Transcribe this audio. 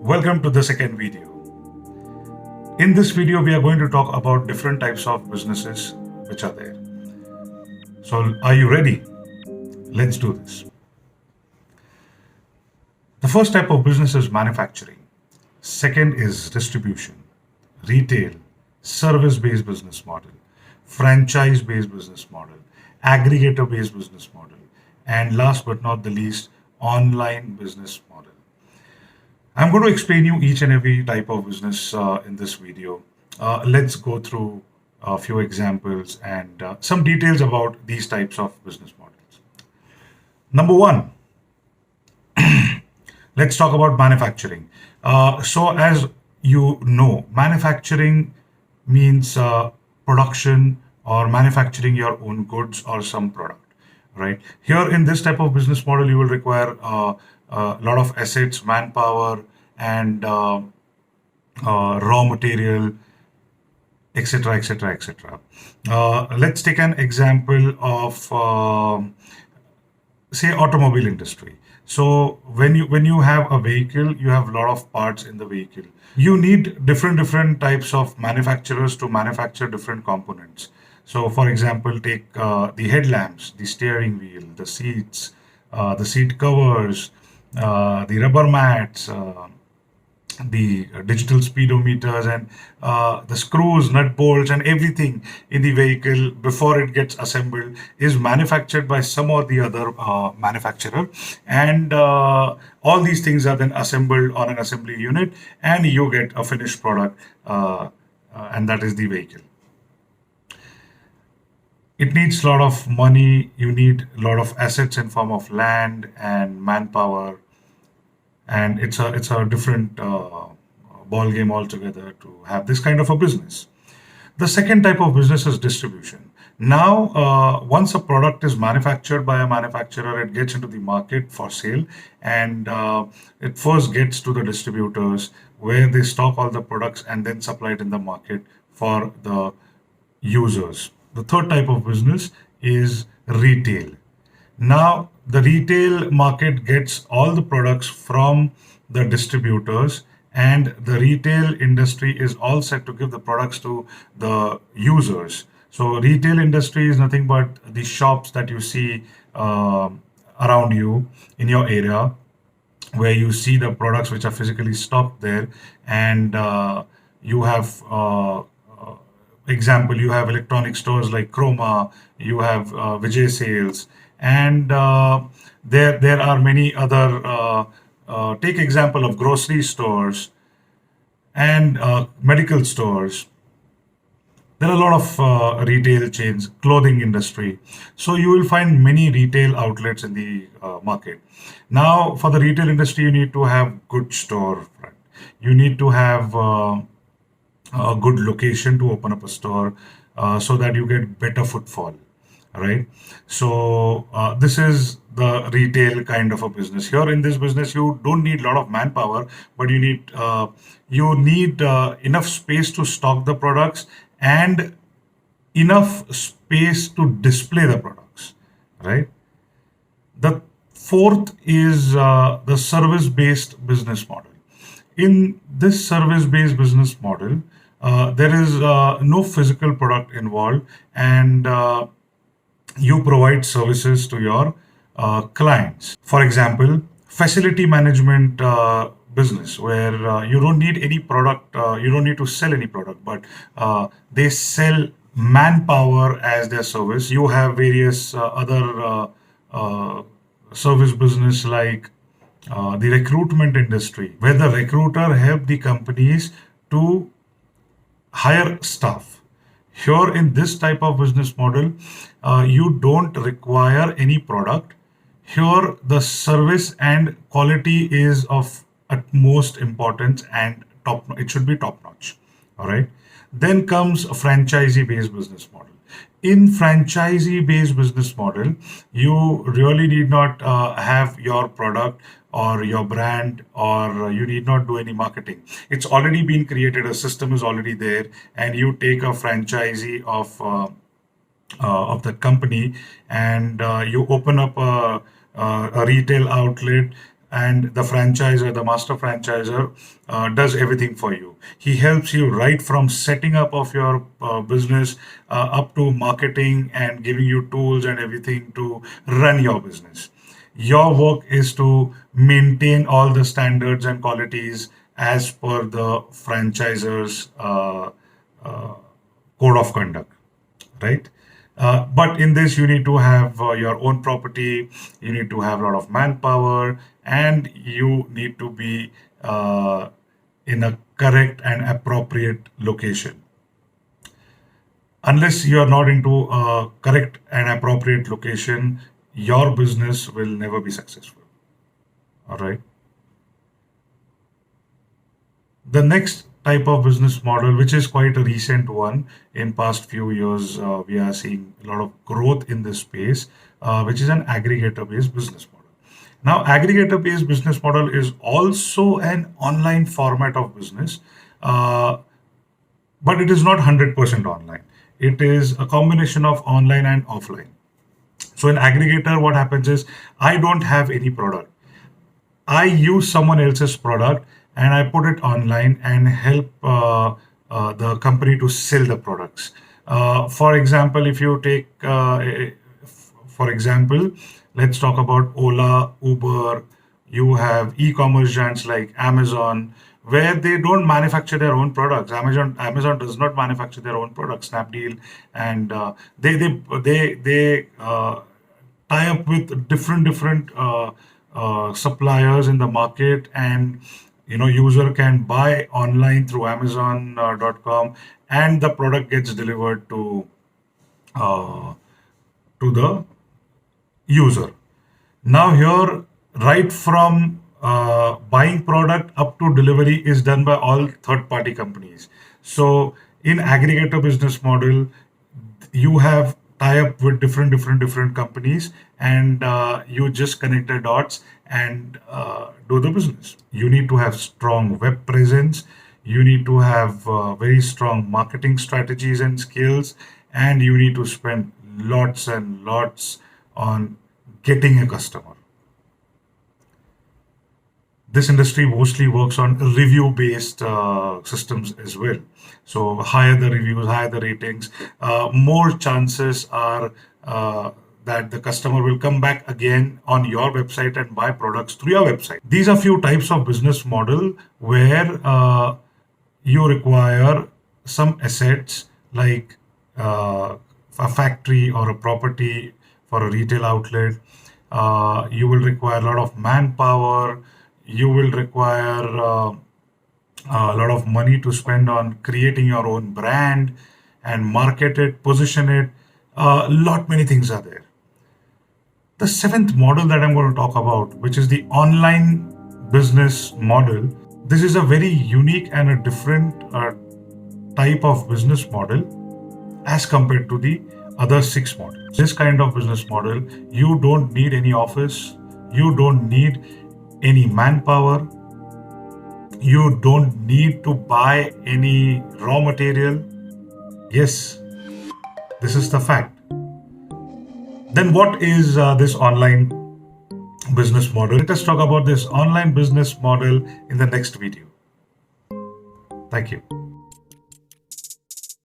Welcome to the second video. In this video, we are going to talk about different types of businesses which are there. So, are you ready? Let's do this. The first type of business is manufacturing. Second is distribution, retail, service-based business model, franchise-based business model, aggregator-based business model, and last but not the least, online business model. I'm going to explain you each and every type of business in this video. Let's go through a few examples and some details about these types of business models. Number one, let's talk about manufacturing. So, as you know, manufacturing means production or manufacturing your own goods or some product, right? Here in this type of business model, you will require a lot of assets, manpower, and raw material, etc., etc., etc. Let's take an example of say automobile industry. So when you have a vehicle, you have a lot of parts in the vehicle. You need different types of manufacturers to manufacture different components. So for example, take the headlamps, the steering wheel, the seats, the seat covers, the rubber mats, the digital speedometers, and the screws, nut bolts, and everything in the vehicle before it gets assembled is manufactured by some or the other manufacturer. And all these things are then assembled on an assembly unit, and you get a finished product, and that is the vehicle. It needs a lot of money. You need a lot of assets in form of land and manpower, and it's a different ball game altogether to have this kind of a business. The second type of business is distribution. Now, once a product is manufactured by a manufacturer, it gets into the market for sale, and it first gets to the distributors where they stock all the products and then supply it in the market for the users. The third type of business is retail. Now, the retail market gets all the products from the distributors, and the retail industry is all set to give the products to the users. So, retail industry is nothing but the shops that you see around you in your area, where you see the products which are physically stocked there, and you have example, you have electronic stores like Chroma, you have Vijay Sales, and there are many other. Take example of grocery stores and medical stores. There are a lot of retail chains, clothing industry. So you will find many retail outlets in the market. Now, for the retail industry, you need to have good storefront. You need to have a good location to open up a store so that you get better footfall, right? So this is the retail kind of a business. Here in this business, you don't need a lot of manpower, but you need enough space to stock the products and enough space to display the products, right? The fourth is the service-based business model. In this service-based business model, there is no physical product involved, and you provide services to your clients. For example, facility management business, where you don't need any product, you don't need to sell any product, but they sell manpower as their service. You have various other service business like the recruitment industry, where the recruiter help the companies to hire staff. Here in this type of business model, you don't require any product. Here, the service and quality is of utmost importance, and top. It should be top notch. All right. Then comes a franchisee-based business model. In franchisee-based business model, you really need not have your product or your brand, or you need not do any marketing. It's already been created. A system is already there, and you take a franchisee of the company, and you open up a retail outlet and the franchisor, the master franchisor, does everything for you. He helps you right from setting up of your business up to marketing and giving you tools and everything to run your business. Your work is to maintain all the standards and qualities as per the franchisor's uh, code of conduct, right? But in this, you need to have your own property, you need to have a lot of manpower, and you need to be in a correct and appropriate location. Unless you are not into a correct and appropriate location, your business will never be successful. All right. The next type of business model, which is quite a recent one, in past few years, we are seeing a lot of growth in this space, which is an aggregator-based business model. Now, aggregator-based business model is also an online format of business, uh, but it is not 100% online. It is a combination of online and offline. So in aggregator, what happens is I don't have any product. I use someone else's product and I put it online and help the company to sell the products. For example, if you take, for example, let's talk about Ola, Uber. You have e-commerce giants like Amazon, where they don't manufacture their own products. Amazon does not manufacture their own products. Snapdeal, and they tie up with different suppliers in the market, and user can buy online through Amazon.com, and the product gets delivered uh, to the user. Now here, right from buying product up to delivery is done by all third-party companies. So in aggregator business model, you have tie up with different companies, and you just connect the dots and do the business. You need to have strong web presence. You need to have very strong marketing strategies and skills, and you need to spend lots and lots on getting a customer. This industry mostly works on review based systems as well. So higher the reviews, higher the ratings, more chances are that the customer will come back again on your website and buy products through your website. These are few types of business model where you require some assets like a factory or a property for a retail outlet. You will require a lot of manpower. You will require a lot of money to spend on creating your own brand and market it, position it. A lot many things are there. The seventh model that I'm going to talk about, which is the online business model, this is a very unique and a different type of business model as compared to the other six models. This kind of business model, you don't need any office, you don't need any manpower, you don't need to buy any raw material. Yes, this is the fact. Then, what is this online business model? Let us talk about this online business model in the next video. Thank you.